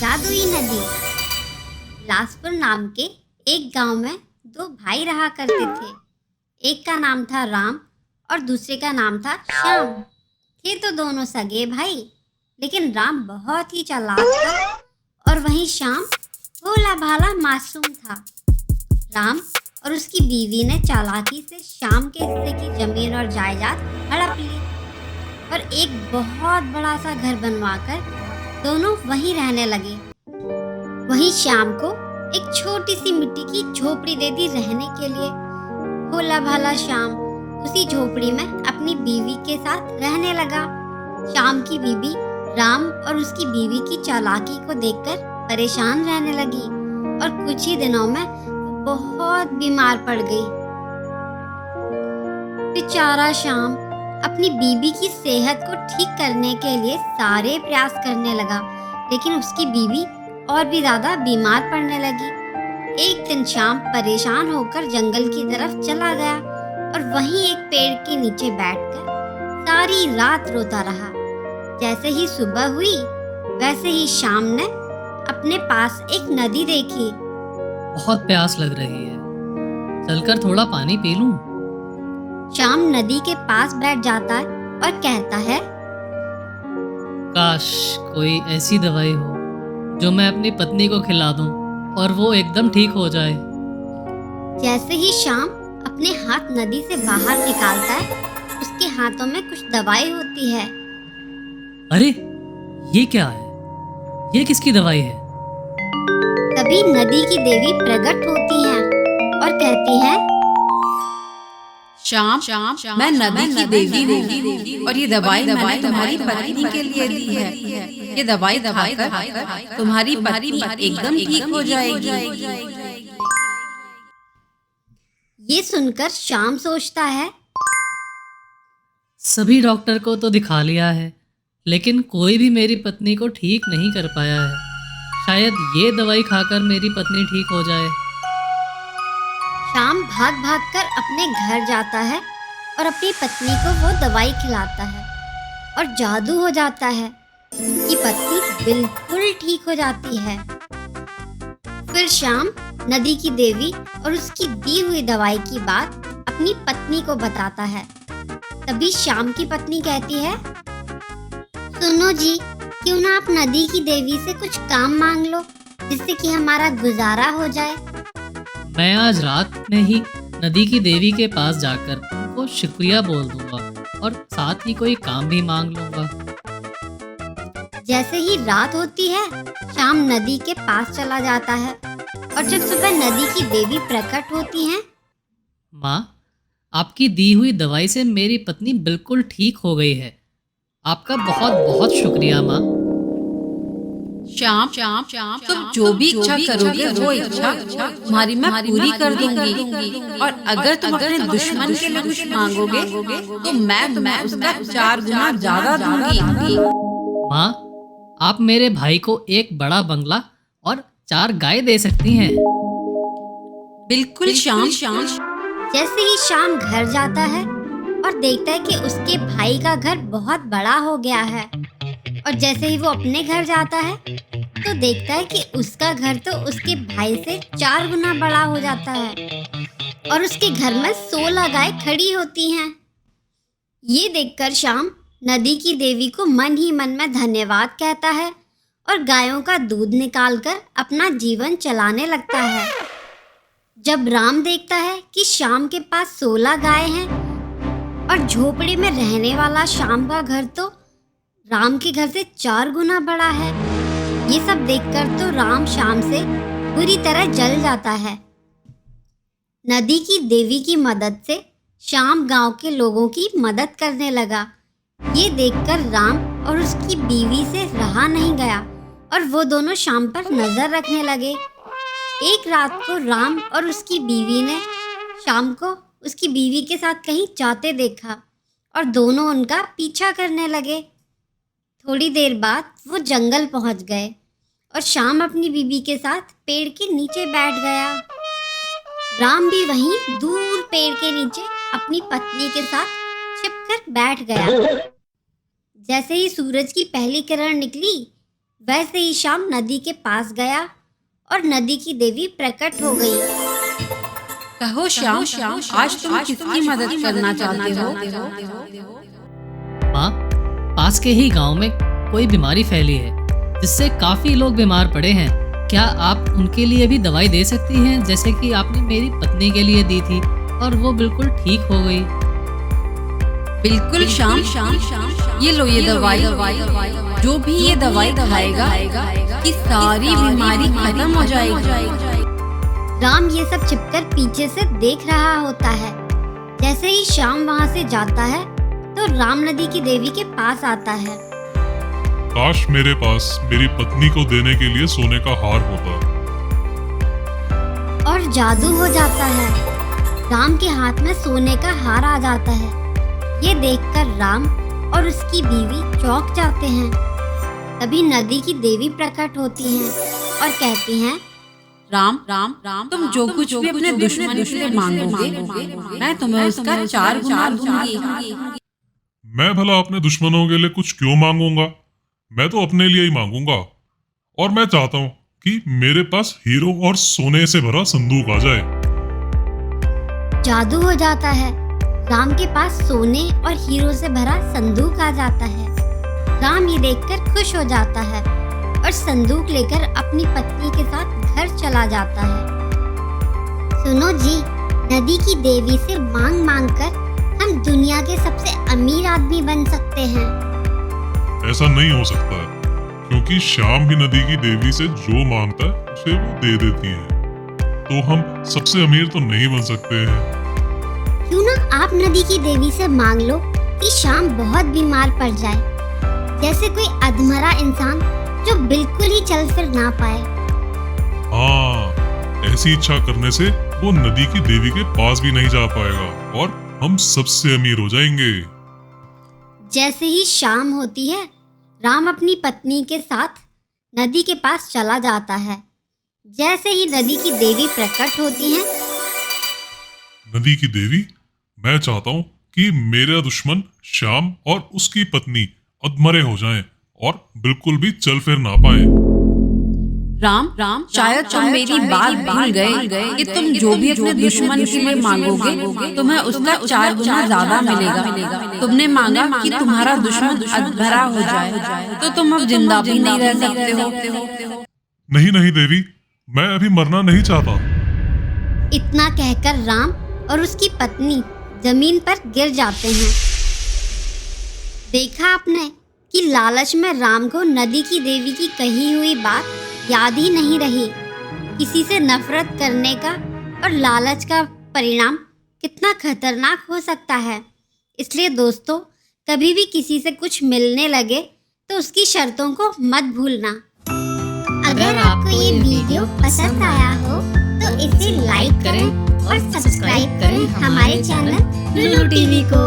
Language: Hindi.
जादुई नदी। बिलासपुर नाम के एक गांव में दो भाई रहा करते थे। एक का नाम था राम और दूसरे का नाम था श्याम। थे तो दोनों सगे भाई, लेकिन राम बहुत ही चालाक था और वहीं श्याम भोला भाला मासूम था। राम और उसकी बीवी ने चालाकी से श्याम के हिस्से की जमीन और जायदाद हड़प ली और एक बहुत बड़ा सा घर बनवाकर दोनों वहीं रहने लगे। वहीं श्याम को एक छोटी सी मिट्टी की झोपड़ी दे दी रहने के लिए। भोला भाला श्याम उसी झोपड़ी में अपनी बीवी के साथ रहने लगा। श्याम की बीवी राम और उसकी बीवी की चालाकी को देखकर परेशान रहने लगी और कुछ ही दिनों में बहुत बीमार पड़ गई। बेचारा श्याम अपनी बीवी की सेहत को ठीक करने के लिए सारे प्रयास करने लगा, लेकिन उसकी बीवी और भी ज्यादा बीमार पड़ने लगी। एक दिन श्याम परेशान होकर जंगल की तरफ चला गया और वहीं एक पेड़ के नीचे बैठकर सारी रात रोता रहा। जैसे ही सुबह हुई वैसे ही श्याम ने अपने पास एक नदी देखी। बहुत प्यास लग रही है, चलकर थोड़ा पानी पी लूं। श्याम नदी के पास बैठ जाता है और कहता है, काश कोई ऐसी दवाई हो जो मैं अपनी पत्नी को खिला दूं और वो एकदम ठीक हो जाए। जैसे ही श्याम अपने हाथ नदी से बाहर निकालता है, उसके हाथों में कुछ दवाई होती है। अरे ये क्या है? ये किसकी दवाई है? तभी नदी की देवी प्रकट होती हैं और कहती हैं, श्याम, मैं नदी की देवी हूँ और ये दवाई मैंने तुम्हारी पत्नी के लिए दी है। ये दवाई खाकर तुम्हारी पत्नी एकदम ठीक हो जाएगी। ये सुनकर श्याम सोचता है, सभी डॉक्टर को तो दिखा लिया है, लेकिन कोई भी मेरी पत्नी को ठीक नहीं कर पाया है। शायद ये दवाई खाकर मेरी पत्नी ठीक हो जाए। श्याम भाग भाग कर अपने घर जाता है और अपनी पत्नी को वो दवाई खिलाता है और जादू हो जाता है। उसकी पत्नी बिल्कुल ठीक हो जाती है। फिर श्याम नदी की देवी और उसकी दी हुई दवाई की बात अपनी पत्नी को बताता है। तभी श्याम की पत्नी कहती है, सुनो जी, क्यों ना आप नदी की देवी से कुछ काम मांग लो जिससे कि हमारा गुजारा हो जाए। मैं आज रात में ही नदी की देवी के पास जाकर उनको शुक्रिया बोल दूंगा और साथ ही कोई काम भी मांग लूंगा। जैसे ही रात होती है, श्याम नदी के पास चला जाता है और जब सुबह नदी की देवी प्रकट होती हैं, माँ, आपकी दी हुई दवाई से मेरी पत्नी बिल्कुल ठीक हो गई है। आपका बहुत बहुत शुक्रिया माँ। श्याम, तुम जो भी इच्छा करोगे वो इच्छा तुम्हारी मैं पूरी कर दूंगी और अगर तुम अपने दुश्मन के लिए कुछ मांगोगे तो मैं तुम्हें उसका 4 गुना ज्यादा दूंगी। माँ, आप मेरे भाई को एक बड़ा बंगला और 4 गाय दे सकती हैं। बिल्कुल श्याम। जैसे ही श्याम घर जाता है और देखता है कि उसके भाई का घर बहुत बड़ा हो गया है, और जैसे ही वो अपने घर जाता है तो देखता है कि उसका घर तो उसके भाई से 4 गुना बड़ा हो जाता है और उसके घर में 16 गाय खड़ी होती हैं। ये देखकर श्याम नदी की देवी को मन ही मन में धन्यवाद कहता है और गायों का दूध निकालकर अपना जीवन चलाने लगता है। जब राम देखता है कि श्याम के पास 16 गाय हैं और झोपड़ी में रहने वाला श्याम का घर तो राम के घर से 4 गुना बड़ा है, ये सब देखकर तो राम श्याम से बुरी तरह जल जाता है। नदी की देवी की मदद से श्याम गांव के लोगों की मदद करने लगा। ये देखकर राम और उसकी बीवी से रहा नहीं गया और वो दोनों श्याम पर नजर रखने लगे। एक रात को राम और उसकी बीवी ने श्याम को उसकी बीवी के साथ कहीं जाते देखा और दोनों उनका पीछा करने लगे। थोड़ी देर बाद वो जंगल पहुंच गए और श्याम अपनी बीवी के साथ पेड़ के नीचे बैठ गया। राम भी वहीं दूर पेड़ के नीचे अपनी पत्नी के साथ छिपकर बैठ गया। जैसे ही सूरज की पहली किरण निकली, वैसे ही श्याम नदी के पास गया और नदी की देवी प्रकट हो गई। कहो श्याम, आज तुम किसकी मदद करना चाहते हो? माँ, पास के ही गांव में कोई बीमारी फैली है जिससे काफी लोग बीमार पड़े हैं। क्या आप उनके लिए भी दवाई दे सकती हैं, जैसे कि आपने मेरी पत्नी के लिए दी थी और वो बिल्कुल ठीक हो गई? बिल्कुल श्याम, ये लो ये दवाई। जो भी ये दवाई खाएगा कि सारी बीमारी खत्म हो जाएगी। राम ये सब छिपकर पीछे से देख रहा होता है। जैसे ही श्याम वहाँ से जाता है तो राम नदी की देवी के पास आता है। काश मेरे पास मेरी पत्नी को देने के लिए सोने का हार होता। और जादू हो जाता है। राम के हाथ में सोने का हार आ जाता है। ये देखकर राम और उसकी बीवी चौंक जाते हैं। तभी नदी की देवी प्रकट होती हैं और कहती हैं, राम, तुम जो कुछ भी अपने दुश्मन से मांगोगे, मैं तुम्हें उसका 4 गुना दूंगी। मैं भला अपने दुश्मनों के लिए कुछ क्यों मांगूंगा? मैं तो अपने लिए ही मांगूंगा। और मैं चाहता हूँ कि मेरे पास हीरो और सोने से भरा संदूक आ जाए। जादू हो जाता है। राम के पास सोने और हीरो से भरा संदूक आ जाता है। राम ये देखकर खुश हो जाता है और संदूक लेकर अपनी पत्नी के साथ घर चला जाता है। सुनो जी, नदी की देवी से मांग मांग कर हम दुनिया के सबसे अमीर आदमी बन सकते हैं। ऐसा नहीं हो सकता है, क्योंकि श्याम भी नदी की देवी से जो मांगता है उसे वो दे देती है। तो हम सबसे अमीर तो नहीं बन सकते हैं। क्यों ना आप नदी की देवी से मांग लो कि श्याम बहुत बीमार पड़ जाए, जैसे कोई अधमरा इंसान जो बिल्कुल ही चल फिर ना पाए। हाँ, ऐसी इच्छा करने से वो नदी की देवी के पास भी नहीं जा पाएगा और हम सबसे अमीर हो जाएंगे। जैसे ही शाम होती है, राम अपनी पत्नी के साथ नदी के पास चला जाता है। जैसे ही नदी की देवी प्रकट होती हैं, नदी की देवी, मैं चाहता हूँ कि मेरा दुश्मन श्याम और उसकी पत्नी अधमरे हो जाएं और बिल्कुल भी चल फिर ना पाए। राम, शायद तुम मेरी बात भूल गए कि तुम जो भी अपने दुश्मन के लिए मांगोगे तुम्हें उसका 4 गुना ज्यादा मिलेगा। तुमने मांगा कि तुम्हारा दुश्मन अधमरा हो जाए, तो तुम अब जिंदा भी नहीं रह सकते हो। नहीं देवी, मैं अभी मरना नहीं चाहता। इतना कहकर राम और उसकी पत्नी जमीन पर गिर जाते हैं। देखा आपने कि लालच में राम को नदी की देवी की कही हुई बात याद ही नहीं रही। किसी से नफरत करने का और लालच का परिणाम कितना खतरनाक हो सकता है। इसलिए दोस्तों, कभी भी किसी से कुछ मिलने लगे तो उसकी शर्तों को मत भूलना। अगर आपको ये वीडियो पसंद आया हो तो इसे लाइक करें और सब्सक्राइब करें हमारे चैनल लुलु टीवी को।